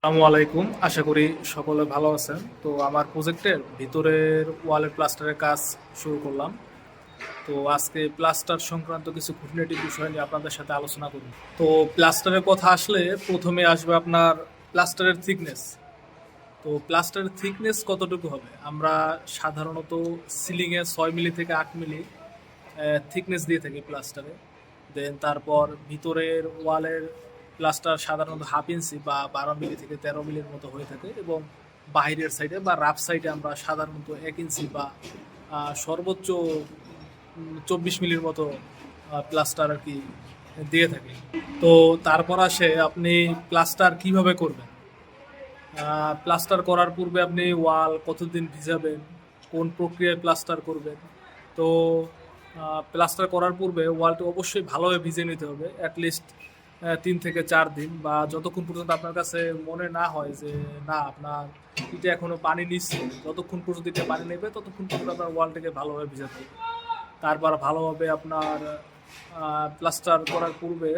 আসসালামু আলাইকুম, আশা করি সকলে ভালো আছেন। তো আমার প্রজেক্টের ভিতরের ওয়ালের প্লাস্টারের কাজ শুরু করলাম। তো আজকে প্লাস্টার সংক্রান্ত কিছু খুঁটিনাটি বিষয় নিয়ে আপনাদের সাথে আলোচনা করব। তো প্লাস্টারের কথা আসলে প্রথমে আসবে আপনার প্লাস্টারের থিকনেস। তো প্লাস্টারের থিকনেস কতটুকু হবে? আমরা সাধারণত সিলিংয়ে 6 মিলি থেকে 8 মিলি থিকনেস দিয়ে থাকি প্লাস্টারে। দেন তারপর ভিতরের ওয়ালের প্লাস্টার সাধারণত 1/2 ইঞ্চি বা 12 মিলি থেকে 13 মিলির মতো হয়ে থাকে, এবং বাইরের সাইডে বা রাফ সাইডে আমরা সাধারণত 1 ইঞ্চি বা সর্বোচ্চ 24 মিলির মতো প্লাস্টার আর কি দিয়ে থাকি। তো তারপর আসে আপনি প্লাস্টার কিভাবে করবেন। প্লাস্টার করার পূর্বে আপনি ওয়াল কতদিন ভিজাবেন, কোন প্রক্রিয়ায় প্লাস্টার করবেন। তো প্লাস্টার করার পূর্বে ওয়ালটি অবশ্যই ভালোভাবে ভিজে নিতে হবে, অ্যাটলিস্ট 3 থেকে 4 দিন, বা যতক্ষণ পর্যন্ত আপনার কাছে মনে না হয় যে না আপনার ইটা এখনো পানি নিচ্ছে, যতক্ষণ পর্যন্ত ইটা পানি নেবে ততক্ষণ পর্যন্ত আপনার ওয়ালটাকে ভালোভাবে ভিজাতে হবে। তারপর ভালোভাবে আপনার প্লাস্টার করার পূর্বে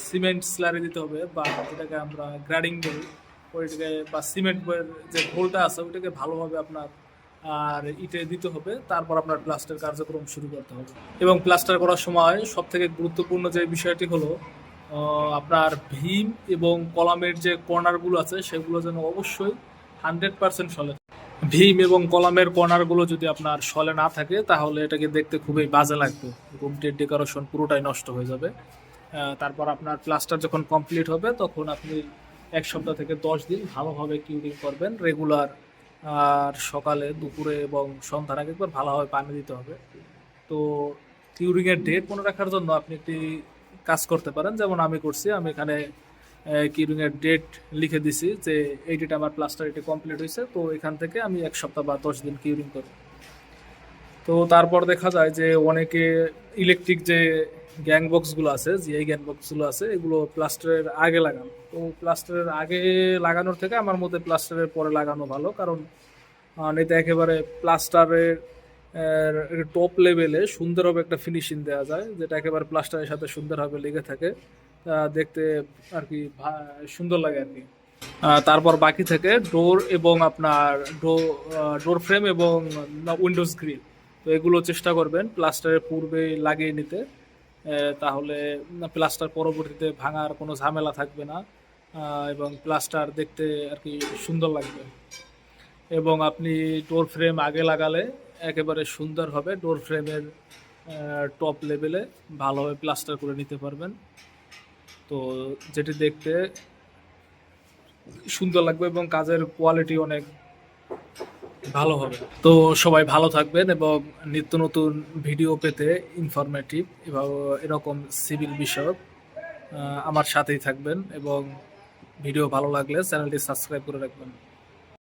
সিমেন্ট স্লারি দিতে হবে, বা যেটাকে আমরা গ্রাডিং বলি ওইটাকে, বা সিমেন্ট যে ঘোলটা আছে ওইটাকে ভালোভাবে আপনার আর ইটে দিতে হবে। তারপর আপনার প্লাস্টার কার্যক্রম শুরু করতে হবে। এবং প্লাস্টার করার সময় সব থেকে গুরুত্বপূর্ণ যে বিষয়টি হলো আপনার ভীম এবং কলামের যে কর্নারগুলো আছে সেগুলো যেন অবশ্যই 100% সলে। ভীম এবং কলামের কর্নারগুলো যদি আপনার সলে না থাকে তাহলে এটাকে দেখতে খুবই বাজে লাগবে, রুমটির ডেকোরেশন পুরোটাই নষ্ট হয়ে যাবে। তারপর আপনার প্লাস্টার যখন কমপ্লিট হবে তখন আপনি 1 সপ্তাহ থেকে 10 দিন ভালোভাবে কিউরিং করবেন রেগুলার। আর সকালে, দুপুরে এবং সন্ধ্যার আগে একবার ভালোভাবে পানি দিতে হবে। তো কিউরিংয়ের ডেট মনে রাখার জন্য আপনি একটি কাজ করতে পারেন, যেমন আমি করছি। আমি এখানে কিউরিংয়ের ডেট লিখে দিছি যে এই ডেট আমার প্লাস্টার এটি কমপ্লিট হয়েছে, তো এখান থেকে আমি 1 সপ্তাহ বা 10 দিন কিউরিং করব। তো তারপর দেখা যায় যে অনেকে ইলেকট্রিক যে গ্যাং বক্সগুলো আছে, জিআই গ্যাং বক্সগুলো আছে, এগুলো প্লাস্টারের আগে লাগানো। তো প্লাস্টারের আগে লাগানোর থেকে আমার মতে প্লাস্টারের পরে লাগানো ভালো, কারণ এতে একেবারে প্লাস্টারের টপ লেভেলে সুন্দরভাবে একটা ফিনিশিং দেওয়া যায়, যেটা একেবারে প্লাস্টারের সাথে সুন্দরভাবে লেগে থাকে, দেখতে আর কি সুন্দর লাগে আর কি। তারপর বাকি থেকে ডোর এবং আপনার ডোর ফ্রেম এবং উইন্ডোজ গ্রিল, তো এগুলো চেষ্টা করবেন প্লাস্টারের পূর্বে লাগিয়ে নিতে। তাহলে প্লাস্টার পরবর্তীতে ভাঙার কোনো ঝামেলা থাকবে না, এবং প্লাস্টার দেখতে আর কি সুন্দর লাগবে। এবং আপনি ডোর ফ্রেম আগে লাগালে একেবারে সুন্দর হবে, ডোর ফ্রেমের টপ লেভেলে ভালোভাবে প্লাস্টার করে নিতে পারবেন। তো যেটি দেখতে সুন্দর লাগবে এবং কাজের কোয়ালিটি অনেক ভালো হবে। তো সবাই ভালো থাকবেন, এবং নিত্য নতুন ভিডিও পেতে ইনফরমেটিভ এরকম সিভিল বিষয়ক আমার সাথেই থাকবেন, এবং ভিডিও ভালো লাগলে চ্যানেলটি সাবস্ক্রাইব করে রাখবেন।